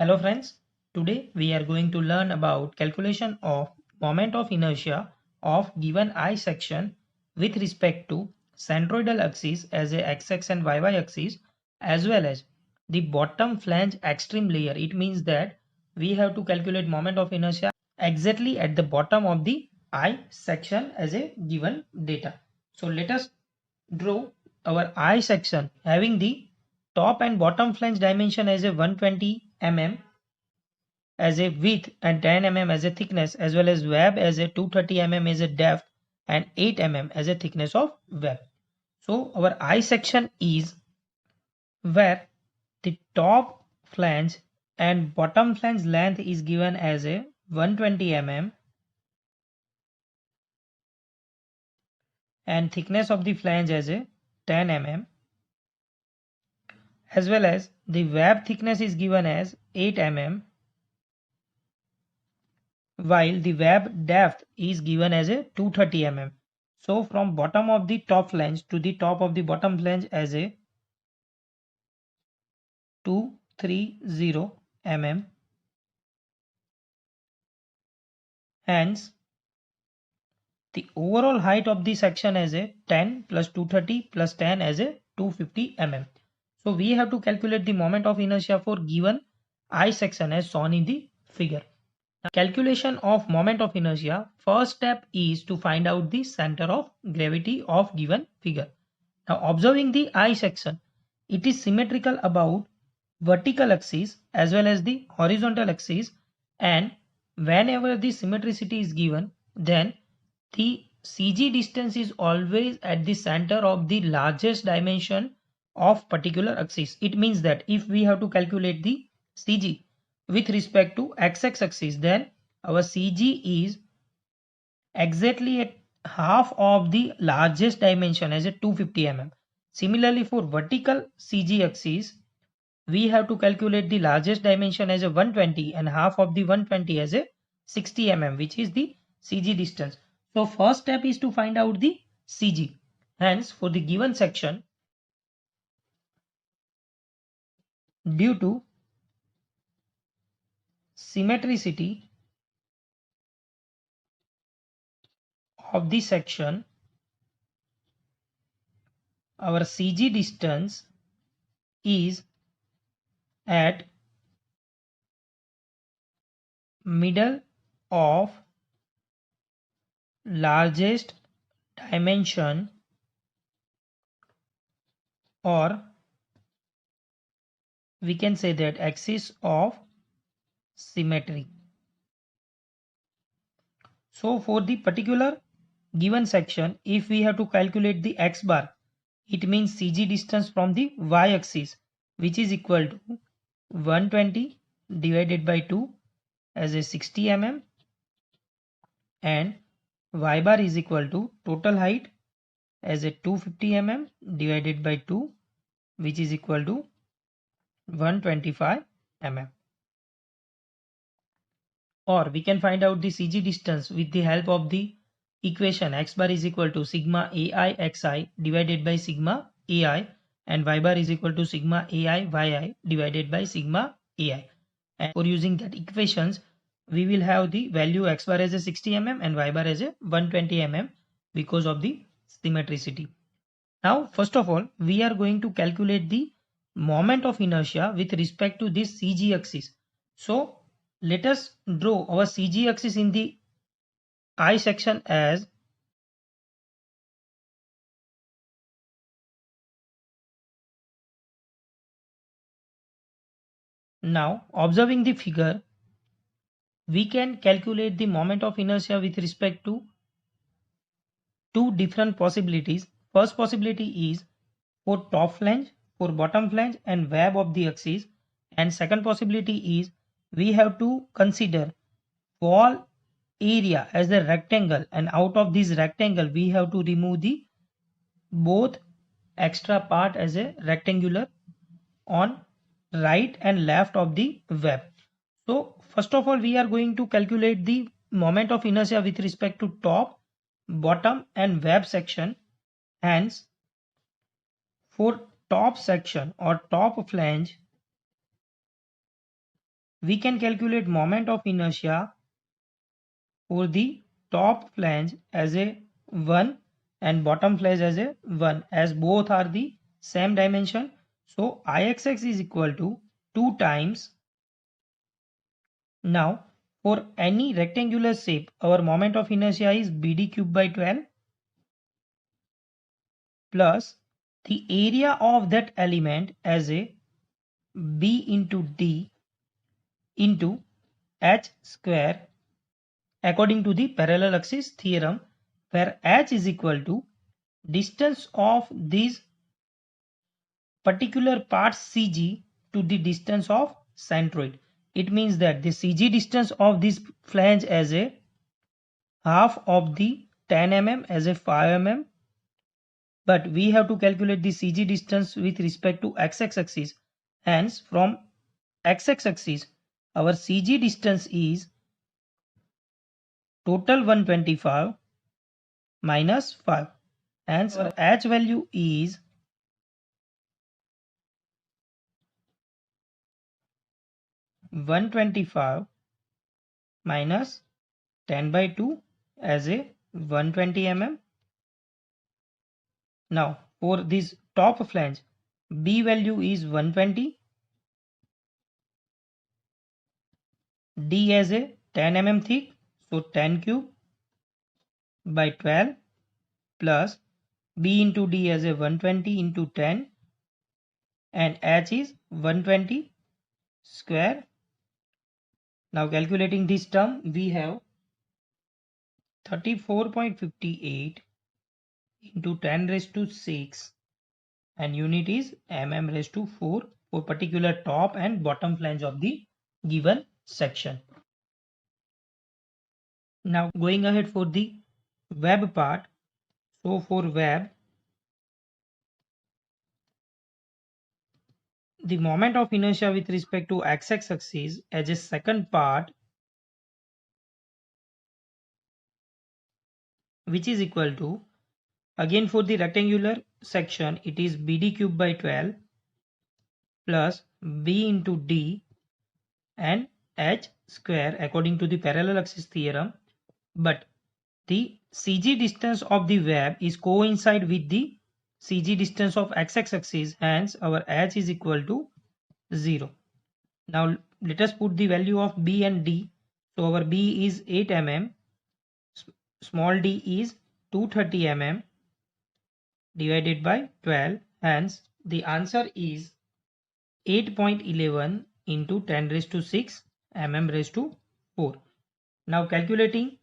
Hello friends, today we are going to learn about calculation of moment of inertia of given I section with respect to centroidal axis as a x-axis and y-y axis as well as the bottom flange extreme layer. It means that we have to calculate moment of inertia exactly at the bottom of the I section as a given data. So let us draw our I section having the top and bottom flange dimension as a 120 mm as a width and 10 mm as a thickness, as well as web as a 230 mm as a depth and 8 mm as a thickness of web. So our I section is where the top flange and bottom flange length is given as a 120 mm and thickness of the flange as a 10 mm, as well as the web thickness is given as 8 mm, while the web depth is given as a 230 mm. So from bottom of the top flange to the top of the bottom flange as a 230 mm. Hence the overall height of the section as a 10 plus 230 plus 10 as a 250 mm. So we have to calculate the moment of inertia for given I section as shown in the figure. Calculation of moment of inertia, first step is to find out the center of gravity of given figure. Now observing the I section, it is symmetrical about vertical axis as well as the horizontal axis, and whenever the symmetricity is given, then the CG distance is always at the center of the largest dimension of particular axis. It means that if we have to calculate the CG with respect to x-axis axis, then our CG is exactly at half of the largest dimension as a 250 mm. Similarly, for vertical CG axis, we have to calculate the largest dimension as a 120 and half of the 120 as a 60 mm, which is the CG distance. So first step is to find out the CG. Hence, for the given section, due to symmetricity of the section, our CG distance is at middle of largest dimension, or we can say that axis of symmetry. So for the particular given section, if we have to calculate the x bar, it means CG distance from the y axis, which is equal to 120 divided by 2 as a 60 mm, and y bar is equal to total height as a 250 mm divided by 2, which is equal to 125 mm. Or we can find out the CG distance with the help of the equation x bar is equal to sigma ai xi divided by sigma ai, and y bar is equal to sigma ai yi divided by sigma ai. And for using that equations, we will have the value x bar as a 60 mm and y bar as a 120 mm because of the symmetricity. Now, first of all, we are going to calculate the moment of inertia with respect to this CG axis. So, let us draw our CG axis in the I section as now. Observing the figure, we can calculate the moment of inertia with respect to two different possibilities. First possibility is for top flange, for bottom flange and web of the axis, and second possibility is we have to consider wall area as a rectangle, and out of this rectangle we have to remove the both extra part as a rectangular on right and left of the web. So first of all, we are going to calculate the moment of inertia with respect to top, bottom and web section. Hence, for top section or top flange, we can calculate moment of inertia for the top flange as a 1 and bottom flange as a 1, as both are the same dimension. So Ixx is equal to 2 times. Now for any rectangular shape, our moment of inertia is BD cube by 12 plus the area of that element as a B into D into H square according to the parallel axis theorem, where H is equal to distance of these particular parts CG to the distance of centroid. It means that the CG distance of this flange as a half of the 10 mm as a 5 mm, but we have to calculate the CG distance with respect to x-axis axis. Hence from x-axis axis our CG distance is total 125 minus 5. Hence our H value is 125 minus 10 by 2 as a 120 mm. Now for this top flange, B value is 120, D as a 10 mm thick, so 10 cube by 12 plus B into D as a 120 into 10 and H is 120 square. Now calculating this term, we have 34.58 into 10 raised to 6 and unit is mm raised to 4 for particular top and bottom flange of the given section. Now going ahead for the web part. So for web, the moment of inertia with respect to x-axis as a second part, which is equal to, again for the rectangular section it is BD cube by 12 plus B into D and H square according to the parallel axis theorem, but the CG distance of the web is coincide with the CG distance of x-axis, hence our H is equal to 0. Now let us put the value of B and D. So our B is 8 mm, small d is 230 mm divided by 12, hence the answer is 8.11 into 10 raised to 6 mm raised to 4. Now calculating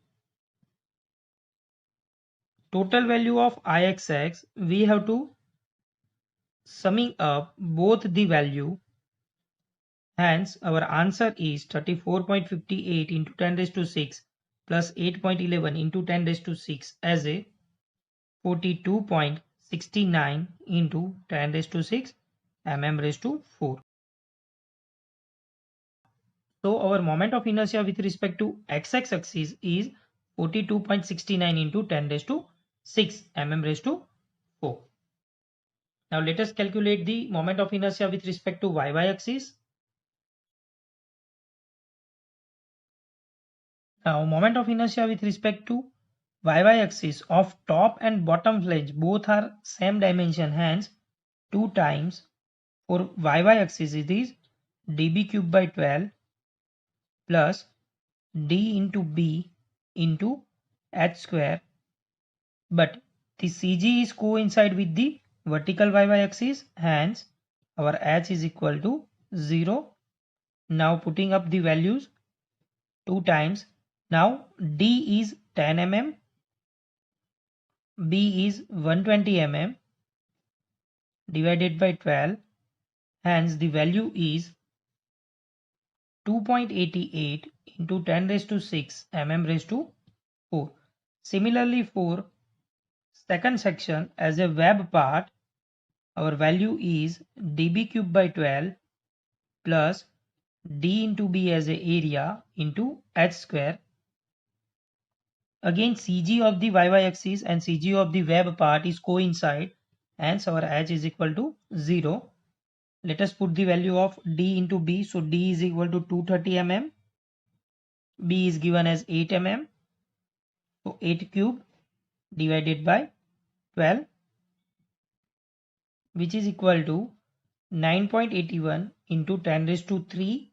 total value of Ixx, we have to summing up both the value, hence our answer is 34.58 into 10 raised to 6 plus 8.11 into 10 raised to 6 as a 42.69 into 10 raised to 6 mm raised to 4. So our moment of inertia with respect to x-axis is 42.69 into 10 raised to 6 mm raised to 4. Now let us calculate the moment of inertia with respect to y-axis. Now moment of inertia with respect to y-axis of top and bottom flange both are same dimension, hence 2 times for y-axis it is dB cube by 12 plus D into B into H square, but the CG is coincide with the vertical y-axis, hence our H is equal to 0. Now putting up the values 2 times. Now D is 10 mm, B is 120 mm divided by 12, hence the value is 2.88 into 10 raised to 6 mm raised to 4. Similarly for second section as a web part, our value is dB cube by 12 plus D into B as a area into H square. Again CG of the y-axis and CG of the web part is coincide, hence our H is equal to 0. Let us put the value of D into B. So D is equal to 230 mm. B is given as 8 mm. So 8 cube divided by 12, which is equal to 9.81 into 10 raised to 3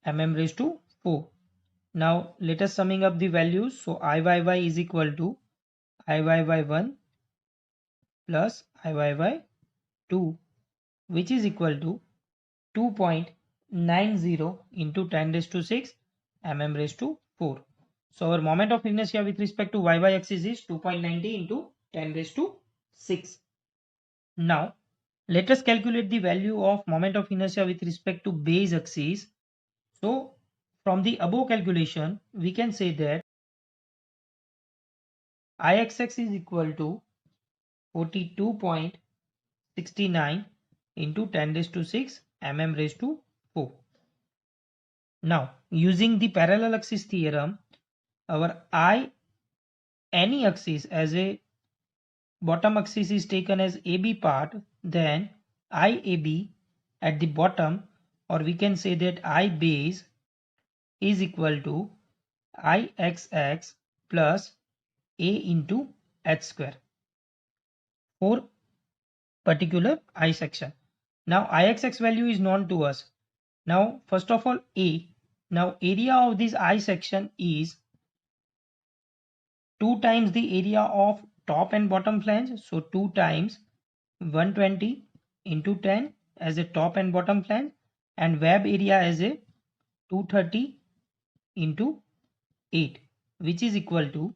mm raised to 4. Now let us summing up the values. So Iyy is equal to Iyy1 plus Iyy2, which is equal to 2.90 into 10 raised to 6 mm raised to 4. So our moment of inertia with respect to y axis is 2.90 into 10 raised to 6. Now let us calculate the value of moment of inertia with respect to base axis. So from the above calculation, we can say that Ixx is equal to 42.69 into 10 raised to 6 mm raised to 4. Now using the parallel axis theorem, our any axis as a bottom axis is taken as AB part, then IAB at the bottom, or we can say that I base is equal to Ixx plus A into h square for particular I section. Now Ixx value is known to us. Now first of all A. Now area of this I section is 2 times the area of top and bottom flange. So 2 times 120 into 10 as a top and bottom flange, and web area as a 230 into 8, which is equal to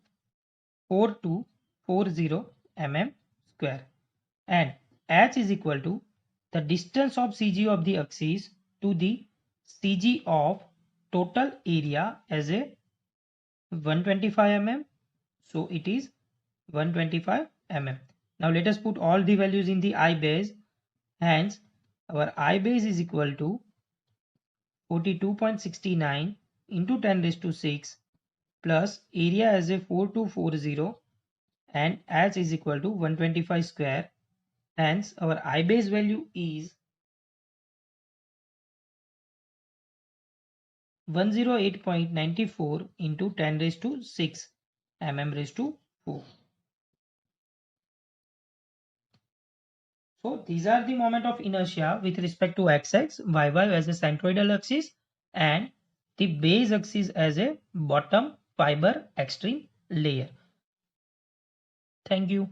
4240 mm square, and h is equal to the distance of CG of the axis to the CG of total area as a 125 mm. So it is 125 mm. Now let us put all the values in the I base. Hence our I base is equal to 42.69 into 10 raised to 6 plus area as a 4240 and h is equal to 125 square. Hence our I base value is 108.94 into 10 raised to 6 mm raised to 4. So these are the moment of inertia with respect to xx, yy as a centroidal axis, and the base axis as a bottom fiber extreme layer. Thank you.